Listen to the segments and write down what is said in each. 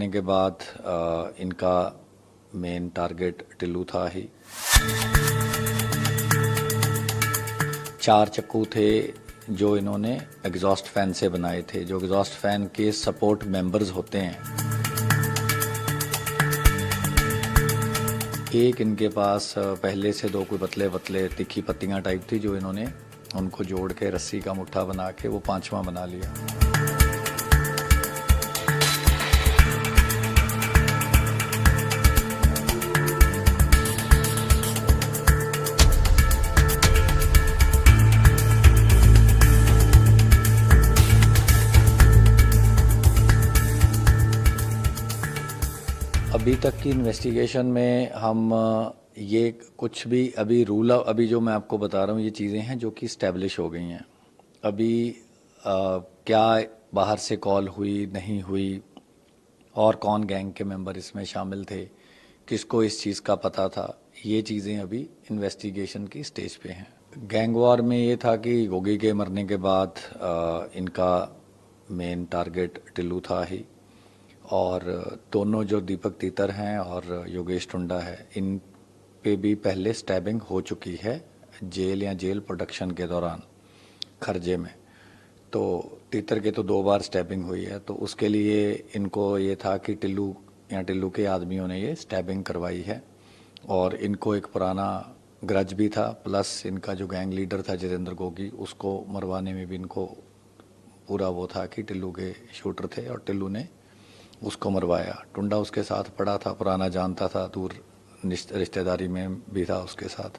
मरने के बाद इनका मेन टारगेट टिल्लू था ही। 4 चक्कू थे जो इन्होंने एग्जॉस्ट फैन से बनाए थे, जो एग्जॉस्ट फैन के सपोर्ट मेंबर्स होते हैं। एक इनके पास पहले से 2 कोई पतले पतले तीखी पत्तियां टाइप थी, जो इन्होंने उनको जोड़ के रस्सी का मुट्ठा बना के वो 5वां बना लिया। अभी तक की इन्वेस्टिगेशन में हम ये कुछ भी अभी रूल अभी जो मैं आपको बता रहा हूँ ये चीज़ें हैं जो कि इस्टेब्लिश हो गई हैं। अभी क्या बाहर से कॉल हुई नहीं हुई और कौन गैंग के मेंबर इसमें शामिल थे, किसको इस चीज़ का पता था, ये चीज़ें अभी इन्वेस्टिगेशन की स्टेज पे हैं। गैंग वॉर में ये था कि गोगी के मरने के बाद इनका मेन टारगेट टिल्लू था ही, और दोनों जो दीपक तीतर हैं और योगेश टुंडा है, इन पे भी पहले स्टैबिंग हो चुकी है जेल या जेल प्रोडक्शन के दौरान खर्जे में। तो तीतर के तो 2 बार स्टैबिंग हुई है, तो उसके लिए इनको ये था कि टिल्लू या टिल्लू के आदमियों ने ये स्टैबिंग करवाई है, और इनको एक पुराना ग्रज भी था, प्लस इनका जो गैंग लीडर था जितेंद्र गोगी, उसको मरवाने में भी इनको पूरा वो था कि टिल्लू के शूटर थे और टिल्लू ने उसको मरवाया। टुंडा उसके साथ पड़ा था, पुराना जानता था, दूर रिश्तेदारी में भी था उसके साथ।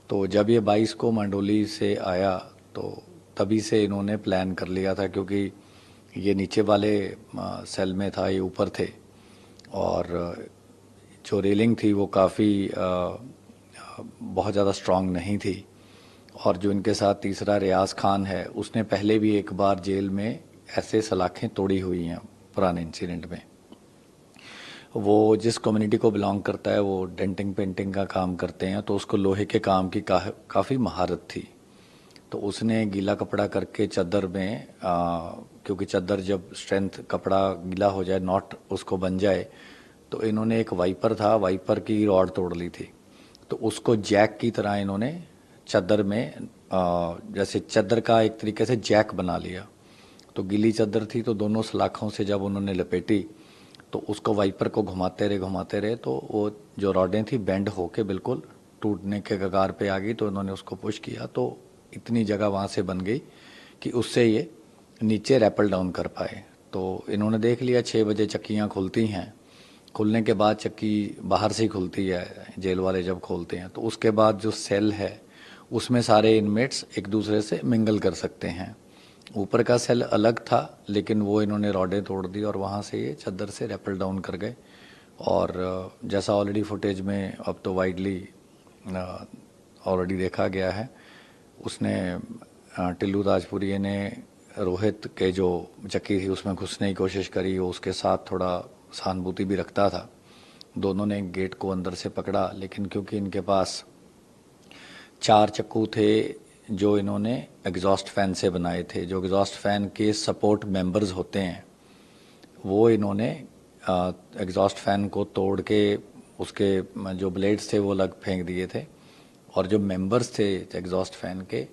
तो जब ये 22 को मंडोली से आया तो तभी से इन्होंने प्लान कर लिया था, क्योंकि ये नीचे वाले सेल में था, ये ऊपर थे, और जो रेलिंग थी वो काफ़ी बहुत ज़्यादा स्ट्रांग नहीं थी। और जो इनके साथ तीसरा रियाज खान है, उसने पहले भी एक बार जेल में ऐसे सलाखें तोड़ी हुई हैं पुराने इंसिडेंट में। वो जिस कम्युनिटी को बिलोंग करता है वो डेंटिंग पेंटिंग का काम करते हैं, तो उसको लोहे के काम की काफ़ी महारत थी। तो उसने गीला कपड़ा करके चादर में क्योंकि चादर जब स्ट्रेंथ कपड़ा गीला हो जाए, नॉट उसको बन जाए, तो इन्होंने एक वाइपर था, वाइपर की रॉड तोड़ ली थी, तो उसको जैक की तरह इन्होंने चादर में जैसे चादर का एक तरीके से जैक बना लिया। तो गीली चादर थी, तो दोनों सलाखों से जब उन्होंने लपेटी तो उसको वाइपर को घुमाते रहे, तो वो जो रॉडें थी बेंड होके बिल्कुल टूटने के कगार पे आ गई। तो उन्होंने उसको पुश किया, तो इतनी जगह वहाँ से बन गई कि उससे ये नीचे रैपल डाउन कर पाए। तो इन्होंने देख लिया 6 बजे चक्कियाँ खुलती हैं, खुलने के बाद चक्की बाहर से ही खुलती है जेल वाले जब खोलते हैं, तो उसके बाद जो सेल है उसमें सारे इनमेट्स एक दूसरे से मिंगल कर सकते हैं। ऊपर का सेल अलग था, लेकिन वो इन्होंने रॉडें तोड़ दी और वहाँ से ये चादर से रैपल डाउन कर गए। और जैसा ऑलरेडी फुटेज में अब तो वाइडली ऑलरेडी देखा गया है, उसने टिल्लू राजपुरी ने रोहित के जो चक्की थी उसमें घुसने की कोशिश करी, वो उसके साथ थोड़ा सहानुभूति भी रखता था। दोनों ने गेट को अंदर से पकड़ा, लेकिन क्योंकि इनके पास 4 चक्कू थे जो इन्होंने एग्जॉस्ट फैन से बनाए थे, जो एग्जॉस्ट फैन के सपोर्ट मेंबर्स होते हैं, वो इन्होंने एग्जॉस्ट फैन को तोड़ के उसके जो ब्लेड्स थे वो अलग फेंक दिए थे, और जो मेंबर्स थे एग्जॉस्ट फैन के,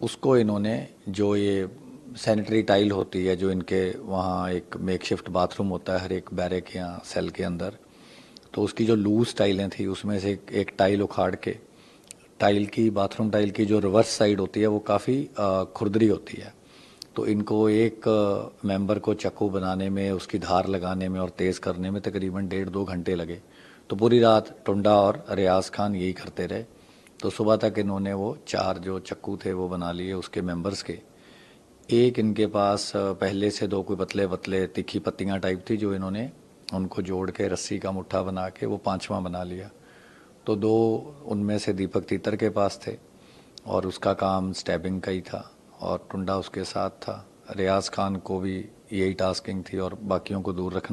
उसको इन्होंने जो ये सैनिटरी टाइल होती है, जो इनके वहाँ एक मेकशिफ्ट बाथरूम होता है हर एक बैरक या सेल के अंदर, तो उसकी जो लूज टाइलें थी उसमें से एक टाइल उखाड़ के, टाइल की बाथरूम टाइल की जो रिवर्स साइड होती है वो काफ़ी खुरदरी होती है, तो इनको एक मेंबर को चक्कू बनाने में, उसकी धार लगाने में और तेज़ करने में तकरीबन 1.5-2 घंटे लगे। तो पूरी रात टुंडा और रियाज खान यही करते रहे। तो सुबह तक इन्होंने वो 4 जो चक्कू थे वो बना लिए उसके मेंबर्स के। एक इनके पास पहले से 2 कोई पतले पतले तीखी पत्तियां टाइप थी, जो इन्होंने उनको जोड़ के रस्सी का मुट्ठा बना के वो 5वां बना लिया। तो 2 उनमें से दीपक तीतर के पास थे और उसका काम स्टैबिंग का ही था, और टुंडा उसके साथ था। रियाज खान को भी यही टास्किंग थी और बाकियों को दूर रखना।